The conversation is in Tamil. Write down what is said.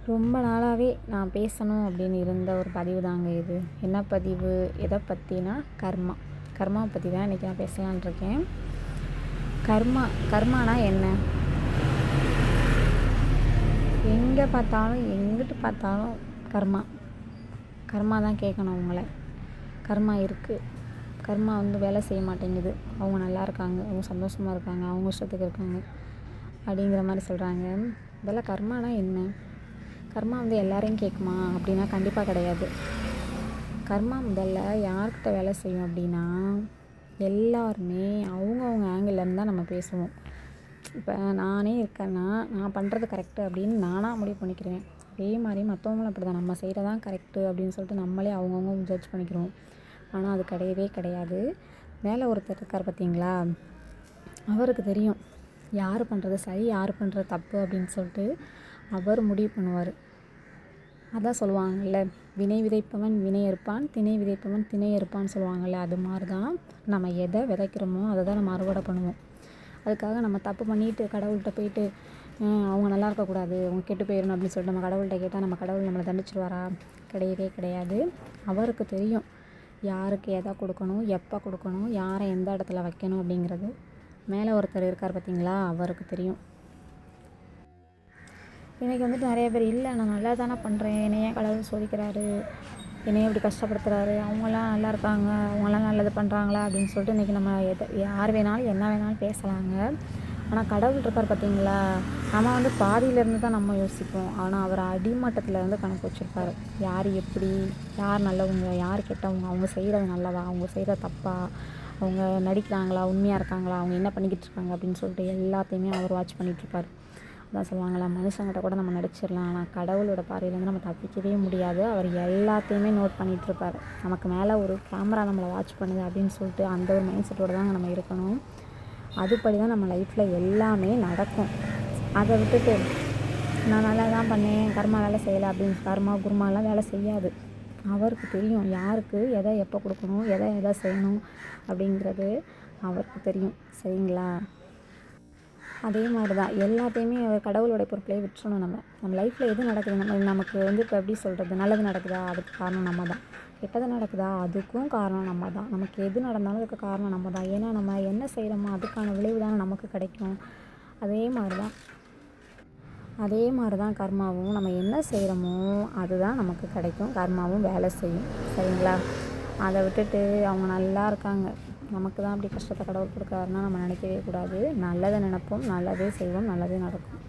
ரொம்ப நாளாகவே நான் பேசணும் அப்படின்னு இருந்த ஒரு பதிவு தாங்க இது. என்ன பதிவு? எதை பற்றினா கர்மா. கர்மாவை பற்றி தான் இன்றைக்கி நான் பேசலான் இருக்கேன். கர்மானா என்ன? எங்கே பார்த்தாலும் எங்கிட்டு பார்த்தாலும் கர்மா கர்மா தான் கேட்கணும் அவங்கள. கர்மா இருக்குது. கர்மா வேலை செய்ய மாட்டேங்குது. அவங்க நல்லா இருக்காங்க, அவங்க சந்தோஷமாக இருக்காங்க, அவங்க இஷ்டத்துக்கு இருக்காங்க அப்படிங்கிற மாதிரி சொல்கிறாங்க. இதெல்லாம் கர்மானா என்ன? கர்மா எல்லாரையும் கேட்குமா அப்படின்னா கண்டிப்பாக கிடையாது. கர்மா முதல்ல யார்கிட்ட வேலை செய்யும் அப்படின்னா, எல்லாருமே அவங்கவுங்க ஆங்கிள்லேருந்து தான் நம்ம பேசுவோம். இப்போ நானே இருக்கேன்னா நான் பண்ணுறது கரெக்டு அப்படின்னு நானாக முடிவு பண்ணிக்கிறேன். அதே மாதிரி மற்றவங்களும் அப்படி தான், நம்ம செய்கிறதான் கரெக்டு அப்படின்னு சொல்லிட்டு நம்மளே அவங்கவுங்க ஜட்ஜ் பண்ணிக்கிறோம். ஆனால் அது கிடையவே கிடையாது. மேலே ஒருத்தர் இருக்கார் பார்த்தீங்களா, அவருக்கு தெரியும் யார் பண்ணுறது சரி யார் பண்ணுறது தப்பு அப்படின்னு சொல்லிட்டு அவர் முடிவு பண்ணுவார். அதான் சொல்லுவாங்கள்ல, வினை விதைப்பவன் வினை இருப்பான், திணை விதைப்பவன் திணை இருப்பான்னு சொல்லுவாங்கள்ல. அது மாதிரி தான் நம்ம எதை விதைக்கிறோமோ அதை தான் நம்ம அறுவடை பண்ணுவோம். அதுக்காக நம்ம தப்பு பண்ணிவிட்டு கடவுள்கிட்ட போயிட்டு அவங்க நல்லா இருக்கக்கூடாது, அவங்க கெட்டு போயிடணும் அப்படின்னு சொல்லிட்டு நம்ம கடவுள்கிட்ட கேட்டால் நம்ம கடவுள் நம்மளை தண்டிச்சிடுவாரா? கிடையவே கிடையாது. அவருக்கு தெரியும் யாருக்கு எதை கொடுக்கணும், எப்போ கொடுக்கணும், யாரை எந்த இடத்துல வைக்கணும் அப்படிங்கிறது. மேலே ஒருத்தர் இருக்கார் பார்த்தீங்களா, அவருக்கு தெரியும். இன்றைக்கி நிறைய பேர் இல்லை நான் நல்லா தானே பண்ணுறேன், என்னை ஏன் கடவுள் சோதிக்கிறாரு, என்னையே இப்படி கஷ்டப்படுத்துகிறாரு, அவங்களாம் நல்லா இருக்காங்க, அவங்களாம் நல்லது பண்ணுறாங்களா அப்படின்னு சொல்லிட்டு இன்றைக்கி நம்ம யார் வேணாலும் என்ன வேணாலும் பேசலாங்க. ஆனால் கடவுள் இருக்கார் பார்த்தீங்களா, நம்ம பாதியிலேருந்து தான் நம்ம யோசிப்போம். ஆனால் அவர் அடிமட்டத்தில் கணக்கு வச்சுருப்பார். யார் எப்படி, யார் நல்லவங்க, யார் கெட்டவங்க, அவங்க செய்கிறது நல்லதா, அவங்க செய்கிற தப்பா, அவங்க நடிக்கிறாங்களா, உண்மையாக இருக்காங்களா, அவங்க என்ன பண்ணிக்கிட்டு இருக்காங்க அப்படின்னு சொல்லிட்டு எல்லாத்தையுமே அவர் வாட்ச் பண்ணிகிட்ருப்பார். அதான் சொல்லுவாங்களா, மனுஷங்கிட்ட கூட நம்ம நடிச்சிடலாம், ஆனால் கடவுளோட பார்வையிலேருந்து நம்ம தப்பிக்கவே முடியாது. அவர் எல்லாத்தையுமே நோட் பண்ணிகிட்ருப்பார். நமக்கு மேலே ஒரு கேமரா நம்மளை வாட்ச் பண்ணுது அப்படின்னு சொல்லிட்டு அந்த ஒரு மைண்ட் செட்டோடு தாங்க நம்ம இருக்கணும். அதுபடி தான் நம்ம லைஃப்பில் எல்லாமே நடக்கும். அதை விட்டுட்டு நான் நல்லா தான் பண்ணேன், கர்மா வேலை செய்யலை அப்படின்னு கர்மா குருமாலாம் வேலை செய்யாது. அவருக்கு தெரியும் யாருக்கு எதை எப்போ கொடுக்கணும், எதை செய்யணும் அப்படிங்கிறது அவருக்கு தெரியும். சரிங்களா? அதே மாதிரி தான் எல்லாத்தையுமே கடவுளோட பொறுப்பிலே விட்டுறணும். நம்ம லைஃப்பில் எது நடக்குது, நமக்கு இப்போ எப்படி சொல்கிறது, நல்லது நடக்குதா அதுக்கு காரணம் நம்ம தான், கெட்டது நடக்குதா அதுக்கும் காரணம் நம்ம தான், நமக்கு எது நடந்தாலும் அதுக்கு காரணம் நம்ம தான். ஏன்னா நம்ம என்ன செய்கிறோமோ அதுக்கான விளைவு தானே நமக்கு கிடைக்கும். அதே மாதிரி தான் கர்மாவும், நம்ம என்ன செய்கிறோமோ அதுதான் நமக்கு கிடைக்கும். கர்மாவும் வேலை செய்யும். சரிங்களா? அதை விட்டுட்டு அவங்க நல்லா இருக்காங்க, நமக்கு தான் அப்படி கஷ்டத்தை கடவுள் கொடுக்குறாருன்னா நம்ம நினைக்கவே கூடாது. நல்லதை நினைப்போம், நல்லதே செய்வோம், நல்லதே நடக்கும்.